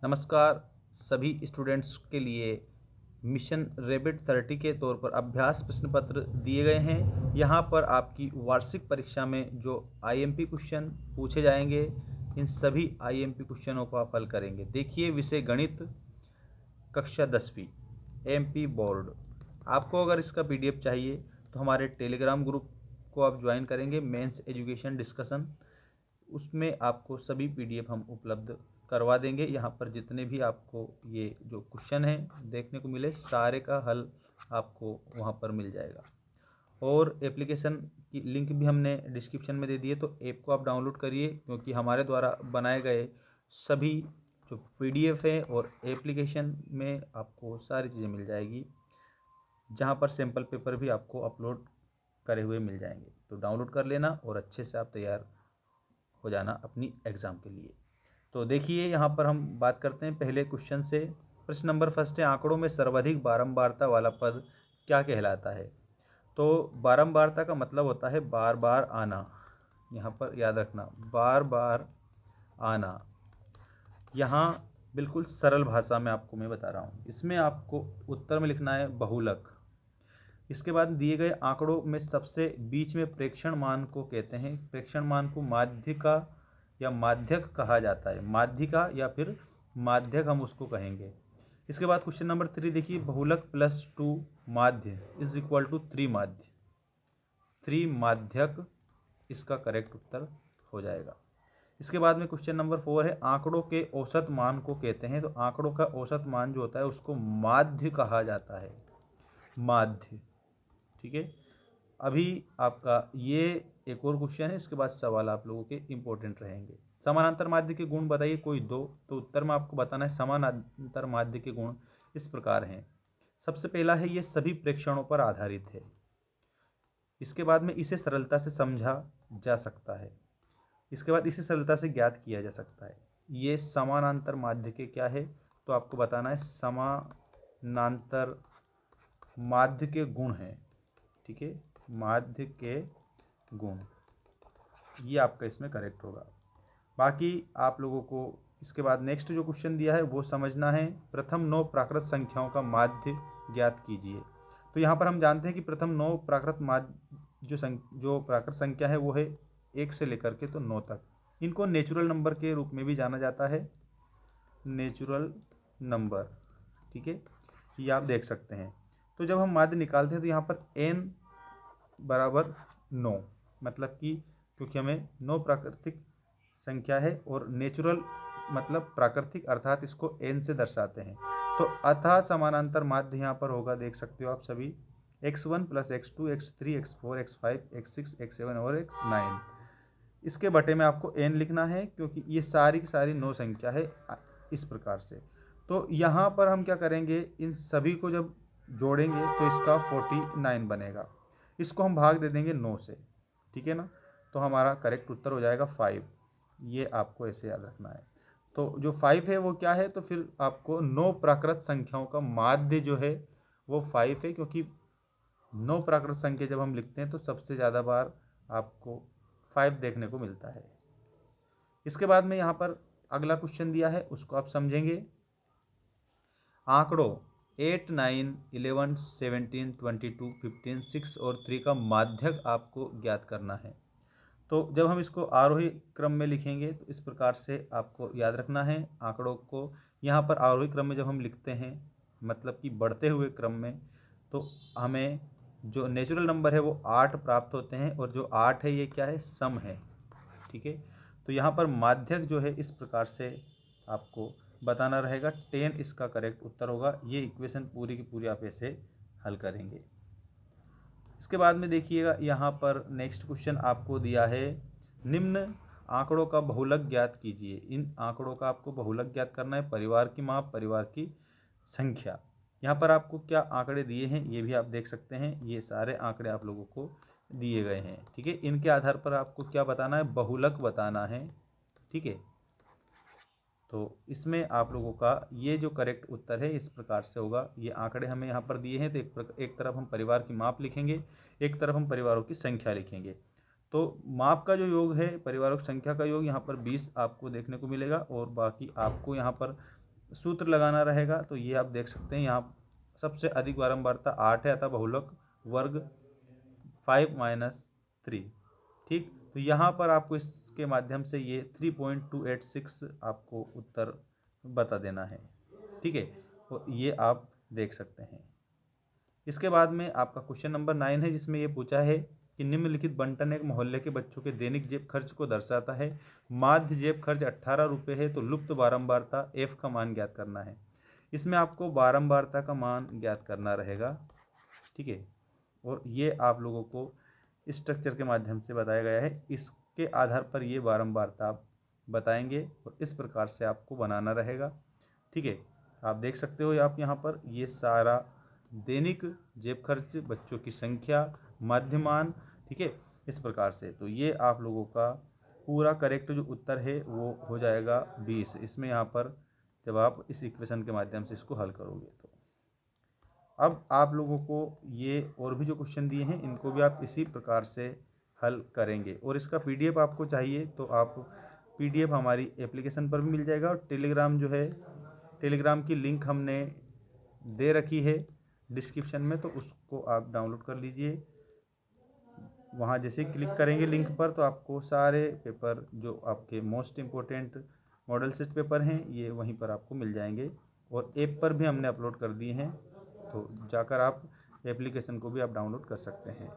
नमस्कार सभी स्टूडेंट्स के लिए मिशन रेबिट 30 के तौर पर अभ्यास प्रश्न पत्र दिए गए हैं। यहाँ पर आपकी वार्षिक परीक्षा में जो आईएमपी क्वेश्चन पूछे जाएंगे, इन सभी आईएमपी क्वेश्चनों को आप हल करेंगे। देखिए, विषय गणित, कक्षा 10वीं, एमपी बोर्ड। आपको अगर इसका पीडीएफ चाहिए तो हमारे टेलीग्राम ग्रुप को आप ज्वाइन करेंगे, मेंस एजुकेशन डिस्कशन। उसमें आपको सभी पीडीएफ हम उपलब्ध करवा देंगे। यहाँ पर जितने भी आपको ये जो क्वेश्चन हैं देखने को मिले, सारे का हल आपको वहाँ पर मिल जाएगा। और एप्लीकेशन की लिंक भी हमने डिस्क्रिप्शन में दे दी है, तो ऐप को आप डाउनलोड करिए, क्योंकि हमारे द्वारा बनाए गए सभी जो पीडीएफ है और एप्लीकेशन में आपको सारी चीज़ें मिल जाएगी, जहाँ पर सैम्पल पेपर भी आपको अपलोड करे हुए मिल जाएंगे। तो डाउनलोड कर लेना और अच्छे से आप तैयार हो जाना अपनी एग्ज़ाम के लिए। तो देखिए, यहाँ पर हम बात करते हैं पहले क्वेश्चन से। प्रश्न नंबर फर्स्ट है, आंकड़ों में सर्वाधिक बारंबारता वाला पद क्या कहलाता है? तो बारंबारता का मतलब होता है बार बार आना। यहाँ पर याद रखना, बार बार आना। यहाँ बिल्कुल सरल भाषा में आपको मैं बता रहा हूँ। इसमें आपको उत्तर में लिखना है बहुलक। इसके बाद दिए गए आंकड़ों में सबसे बीच में प्रेक्षण मान को कहते हैं। प्रेक्षण मान को माध्यिका या माध्यक कहा जाता है। माध्यिका या फिर माध्यक हम उसको कहेंगे। इसके बाद क्वेश्चन नंबर 3 देखिए, बहुलक प्लस 2 माध्य इज इक्वल टू 3 माध्य। 3 माध्यक इसका करेक्ट उत्तर हो जाएगा। इसके बाद में क्वेश्चन नंबर 4 है, आंकड़ों के औसत मान को कहते हैं। तो आंकड़ों का औसत मान जो होता है उसको माध्य कहा जाता है। माध्य, ठीक है। अभी आपका ये एक और क्वेश्चन है, इसके बाद सवाल आप लोगों के इंपॉर्टेंट रहेंगे। समानांतर माध्य के गुण बताइए कोई दो। तो उत्तर में आपको बताना है समानांतर माध्य के गुण इस प्रकार हैं। सबसे पहला है, ये सभी प्रेक्षणों पर आधारित है। इसके बाद में इसे सरलता से समझा जा सकता है। इसके बाद इसे सरलता से ज्ञात किया जा सकता है। ये समानांतर माध्य के क्या है? तो आपको बताना है समानांतर माध्य के गुण हैं, ठीक है। माध्य के गुण, ये आपका इसमें करेक्ट होगा। बाकी आप लोगों को इसके बाद नेक्स्ट जो क्वेश्चन दिया है वो समझना है। प्रथम 9 प्राकृत संख्याओं का माध्य ज्ञात कीजिए। तो यहाँ पर हम जानते हैं कि प्रथम 9 प्राकृत माध्य जो प्राकृत संख्या है वो है 1 से लेकर के तो 9 तक। इनको नेचुरल नंबर के रूप में भी जाना जाता है, नेचुरल नंबर, ठीक है। ये आप देख सकते हैं। तो जब हम माध्य निकालते हैं तो यहाँ पर n बराबर 9, मतलब कि क्योंकि हमें 9 प्राकृतिक संख्या है और नेचुरल मतलब प्राकृतिक, अर्थात इसको n से दर्शाते हैं। तो अतः समानांतर माध्य यहाँ पर होगा, देख सकते हो आप सभी, x1 plus x2 x3 x4 x5 x6 x7 और x9। इसके बटे में आपको n लिखना है, क्योंकि ये सारी की सारी 9 संख्या है इस प्रकार से। तो यहाँ पर हम क्या करेंगे, इन सभी को जब जोड़ेंगे तो इसका 49 बनेगा। इसको हम भाग दे देंगे 9 से, ठीक है ना। तो हमारा करेक्ट उत्तर हो जाएगा 5। ये आपको ऐसे याद रखना है। तो जो 5 है वो क्या है, तो फिर आपको 9 प्राकृत संख्याओं का माध्य जो है वो 5 है, क्योंकि 9 प्राकृत संख्या जब हम लिखते हैं तो सबसे ज़्यादा बार आपको 5 देखने को मिलता है। इसके बाद में यहाँ पर अगला क्वेश्चन दिया है, उसको आप समझेंगे। आंकड़ों 8 9 11 17 22 15 6 और 3 का माध्यक आपको ज्ञात करना है। तो जब हम इसको आरोही क्रम में लिखेंगे तो इस प्रकार से आपको याद रखना है। आंकड़ों को यहाँ पर आरोही क्रम में जब हम लिखते हैं, मतलब कि बढ़ते हुए क्रम में, तो हमें जो नेचुरल नंबर है वो 8 प्राप्त होते हैं, और जो 8 है ये क्या है, सम है, ठीक है। तो यहाँ पर माध्यक जो है इस प्रकार से आपको बताना रहेगा। 10 इसका करेक्ट उत्तर होगा। ये इक्वेशन पूरी की पूरी आप ऐसे हल करेंगे। इसके बाद में देखिएगा, यहाँ पर नेक्स्ट क्वेश्चन आपको दिया है, निम्न आंकड़ों का बहुलक ज्ञात कीजिए। इन आंकड़ों का आपको बहुलक ज्ञात करना है। परिवार की माप, परिवार की संख्या। यहाँ पर आपको क्या आंकड़े दिए हैं ये भी आप देख सकते हैं। ये सारे आंकड़े आप लोगों को दिए गए हैं, ठीक है। इनके आधार पर आपको क्या बताना है, बहुलक बताना है, ठीक है। तो इसमें आप लोगों का ये जो करेक्ट उत्तर है इस प्रकार से होगा। ये आंकड़े हमें यहाँ पर दिए हैं, तो एक तरफ हम परिवार की माप लिखेंगे, एक तरफ हम परिवारों की संख्या लिखेंगे। तो माप का जो योग है, परिवारों की संख्या का योग यहाँ पर 20 आपको देखने को मिलेगा, और बाकी आपको यहाँ पर सूत्र लगाना रहेगा। तो ये आप देख सकते हैं, यहाँ सबसे अधिक बारंबारता 8 है, अतः बहुलक वर्ग 5-3। ठीक, तो यहाँ पर आपको इसके माध्यम से ये 3.286 आपको उत्तर बता देना है। ठीक है, तो ये आप देख सकते हैं। इसके बाद में आपका क्वेश्चन नंबर 9 है, जिसमें ये पूछा है कि निम्नलिखित बंटन एक मोहल्ले के बच्चों के दैनिक जेब खर्च को दर्शाता है। माध्य जेब खर्च 18 रुपये है, तो लुप्त बारंबारता f का मान ज्ञात करना है। इसमें आपको बारंबारता का मान ज्ञात करना रहेगा। ठीक है, और ये आप लोगों को स्ट्रक्चर के माध्यम से बताया गया है। इसके आधार पर ये बारंबारता आप बताएंगे और इस प्रकार से आपको बनाना रहेगा। ठीक है, आप देख सकते हो आप यहाँ पर ये सारा दैनिक जेब खर्च, बच्चों की संख्या, माध्यमान, ठीक है, इस प्रकार से। तो ये आप लोगों का पूरा करेक्ट जो उत्तर है वो हो जाएगा 20। इसमें यहाँ पर जब आप इस इक्वेशन के माध्यम से इसको हल करोगे तो अब आप लोगों को ये और भी जो क्वेश्चन दिए हैं इनको भी आप इसी प्रकार से हल करेंगे। और इसका पीडीएफ आपको चाहिए तो आप पीडीएफ हमारी एप्लीकेशन पर भी मिल जाएगा, और टेलीग्राम जो है, टेलीग्राम की लिंक हमने दे रखी है डिस्क्रिप्शन में, तो उसको आप डाउनलोड कर लीजिए। वहाँ जैसे क्लिक करेंगे लिंक पर तो आपको सारे पेपर जो आपके most important model set paper हैं ये वहीं पर आपको मिल जाएंगे, और ऐप पर भी हमने अपलोड कर दिए हैं, तो जाकर आप एप्लीकेशन को भी आप डाउनलोड कर सकते हैं।